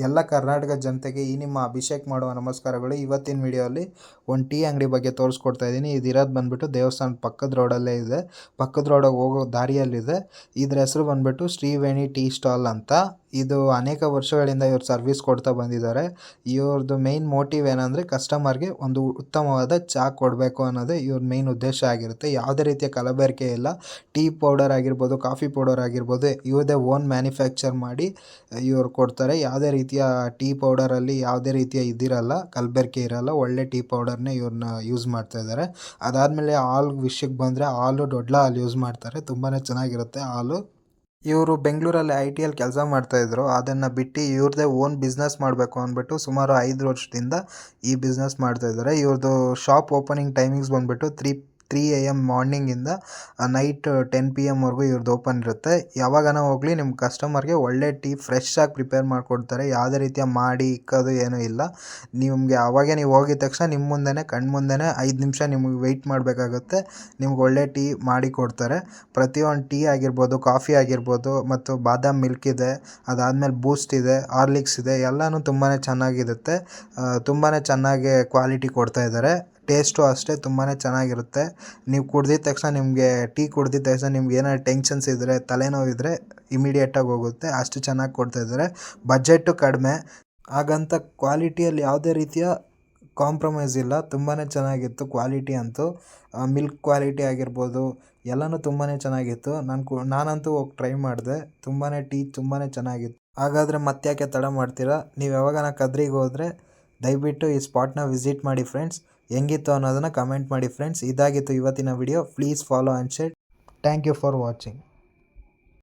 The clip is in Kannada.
ಎಲ್ಲ ಕರ್ನಾಟಕ ಜನತೆಗೆ ಈ ನಿಮ್ಮ ಅಭಿಷೇಕ್ ಮಾಡುವ ನಮಸ್ಕಾರಗಳು. ಇವತ್ತಿನ ವಿಡಿಯೋಲಿ ಒಂದು ಟೀ ಅಂಗಡಿ ಬಗ್ಗೆ ತೋರಿಸ್ಕೊಡ್ತಾ ಇದ್ದೀನಿ. ಇದಿರೋದು ಬಂದ್ಬಿಟ್ಟು ದೇವಸ್ಥಾನದ ಪಕ್ಕದ ರೋಡಲ್ಲೇ ಇದೆ, ಪಕ್ಕದ ರೋಡಿಗೆ ಹೋಗೋ ದಾರಿಯಲ್ಲಿದೆ. ಇದ್ರ ಹೆಸರು ಬಂದ್ಬಿಟ್ಟು ಶ್ರೀವೇಣಿ ಟೀ ಸ್ಟಾಲ್ ಅಂತ. ಇದು ಅನೇಕ ವರ್ಷಗಳಿಂದ ಇವ್ರು ಸರ್ವಿಸ್ ಕೊಡ್ತಾ ಬಂದಿದ್ದಾರೆ. ಇವ್ರದ್ದು ಮೇಯ್ನ್ ಮೋಟಿವ್ ಏನಂದರೆ ಕಸ್ಟಮರ್ಗೆ ಒಂದು ಉತ್ತಮವಾದ ಚಹಾ ಕೊಡಬೇಕು ಅನ್ನೋದೇ ಇವ್ರ ಮೇಯ್ನ್ ಉದ್ದೇಶ ಆಗಿರುತ್ತೆ. ಯಾವುದೇ ರೀತಿಯ ಕಲಬೆರಕೆ ಇಲ್ಲ. ಟೀ ಪೌಡರ್ ಆಗಿರ್ಬೋದು, ಕಾಫಿ ಪೌಡರ್ ಆಗಿರ್ಬೋದು, ಇವ್ರದೇ ಓನ್ ಮ್ಯಾನುಫ್ಯಾಕ್ಚರ್ ಮಾಡಿ ಇವ್ರು ಕೊಡ್ತಾರೆ. ಯಾವುದೇ ರೀತಿಯ ಟೀ ಪೌಡರಲ್ಲಿ ಯಾವುದೇ ರೀತಿಯ ಇದಿರಲ್ಲ, ಕಲಬೆರಕೆ ಇರಲ್ಲ. ಒಳ್ಳೆ ಟೀ ಪೌಡರ್ನೇ ಇವ್ರನ್ನ ಯೂಸ್ ಮಾಡ್ತಾ ಇದ್ದಾರೆ. ಅದಾದಮೇಲೆ ಹಾಲು ವಿಷಯಕ್ಕೆ ಬಂದರೆ ಹಾಲು ದೊಡ್ಡ ಹಾಲು ಯೂಸ್ ಮಾಡ್ತಾರೆ, ತುಂಬಾ ಚೆನ್ನಾಗಿರುತ್ತೆ ಹಾಲು. ಇವರು ಬೆಂಗಳೂರಲ್ಲಿ ITL ಕೆಲಸ ಮಾಡ್ತಾಯಿದ್ರು. ಅದನ್ನು ಬಿಟ್ಟು ಇವ್ರದ್ದೇ ಓನ್ ಬಿಸ್ನೆಸ್ ಮಾಡಬೇಕು ಅಂದ್ಬಿಟ್ಟು ಸುಮಾರು 5 ವರ್ಷದಿಂದ ಈ ಬಿಸ್ನೆಸ್ ಮಾಡ್ತಾಯಿದ್ದಾರೆ. ಇವ್ರದ್ದು ಶಾಪ್ ಓಪನಿಂಗ್ ಟೈಮಿಂಗ್ಸ್ ಬಂದುಬಿಟ್ಟು 3 AM ಮಾರ್ನಿಂಗಿಂದ ನೈಟ್ 10 PM ವರೆಗೂ ಇವ್ರದ್ದು ಓಪನ್ ಇರುತ್ತೆ. ಯಾವಾಗನ ಹೋಗಲಿ ನಿಮ್ಮ ಕಸ್ಟಮರ್ಗೆ ಒಳ್ಳೆ ಟೀ ಫ್ರೆಶ್ಶಾಗಿ ಪ್ರಿಪೇರ್ ಮಾಡಿಕೊಡ್ತಾರೆ. ಯಾವುದೇ ರೀತಿಯ ಮಾಡಿ ಇಕ್ಕೋದು ಏನೂ ಇಲ್ಲ. ನಿಮಗೆ ಆವಾಗೇ ನೀವು ಹೋಗಿದ ತಕ್ಷಣ ನಿಮ್ಮ ಮುಂದೆನೇ ಕಣ್ಮುಂದೆನೇ 5 ನಿಮಿಷ ನಿಮಗೆ ವೆಯ್ಟ್ ಮಾಡಬೇಕಾಗುತ್ತೆ. ನಿಮ್ಗೆ ಒಳ್ಳೆ ಟೀ ಮಾಡಿ ಕೊಡ್ತಾರೆ. ಪ್ರತಿಯೊಂದು ಟೀ ಆಗಿರ್ಬೋದು, ಕಾಫಿ ಆಗಿರ್ಬೋದು, ಮತ್ತು ಬಾದಾಮ್ ಮಿಲ್ಕ್ ಇದೆ, ಅದಾದಮೇಲೆ ಬೂಸ್ಟ್ ಇದೆ, ಹಾರ್ಲಿಕ್ಸ್ ಇದೆ, ಎಲ್ಲನೂ ತುಂಬಾ ಚೆನ್ನಾಗಿರುತ್ತೆ. ತುಂಬಾ ಚೆನ್ನಾಗಿ ಕ್ವಾಲಿಟಿ ಕೊಡ್ತಾ ಇದ್ದಾರೆ. ಟೇಸ್ಟು ಅಷ್ಟೇ ತುಂಬಾ ಚೆನ್ನಾಗಿರುತ್ತೆ. ನೀವು ಕುಡ್ದಿದ ತಕ್ಷಣ ಟೀ ಕುಡ್ದಿದ ತಕ್ಷಣ ನಿಮ್ಗೆ ಏನಾದ್ರು ಟೆನ್ಷನ್ಸ್ ಇದ್ದರೆ, ತಲೆನೋವಿದ್ದರೆ ಇಮಿಡಿಯೇಟಾಗಿ ಹೋಗುತ್ತೆ. ಅಷ್ಟು ಚೆನ್ನಾಗಿ ಕೊಡ್ತಾಯಿದ್ದಾರೆ. ಬಜೆಟ್ಟು ಕಡಿಮೆ, ಹಾಗಂತ ಕ್ವಾಲಿಟಿಯಲ್ಲಿ ಯಾವುದೇ ರೀತಿಯ ಕಾಂಪ್ರಮೈಸ್ ಇಲ್ಲ. ತುಂಬಾ ಚೆನ್ನಾಗಿತ್ತು ಕ್ವಾಲಿಟಿ ಅಂತೂ. ಮಿಲ್ಕ್ ಕ್ವಾಲಿಟಿ ಆಗಿರ್ಬೋದು ಎಲ್ಲನೂ ತುಂಬಾ ಚೆನ್ನಾಗಿತ್ತು. ನಾನಂತೂ ಹೋಗಿ ಟ್ರೈ ಮಾಡಿದೆ. ಟೀ ತುಂಬಾ ಚೆನ್ನಾಗಿತ್ತು. ಹಾಗಾದರೆ ಮತ್ತ್ಯಾಕೆ ತಡ ಮಾಡ್ತೀರಾ? ನೀವು ಯಾವಾಗನ ಕದ್ರಿಗೆ ಹೋದರೆ ದಯವಿಟ್ಟು ಈ ಸ್ಪಾಟ್ನ ವಿಸಿಟ್ ಮಾಡಿ ಫ್ರೆಂಡ್ಸ್. ಹೆಂಗಿತ್ತು ಅನ್ನೋದನ್ನು ಕಮೆಂಟ್ ಮಾಡಿ ಫ್ರೆಂಡ್ಸ್. ಇದಾಗಿತ್ತು ಇವತ್ತಿನ video. Please follow and share. Thank you for watching.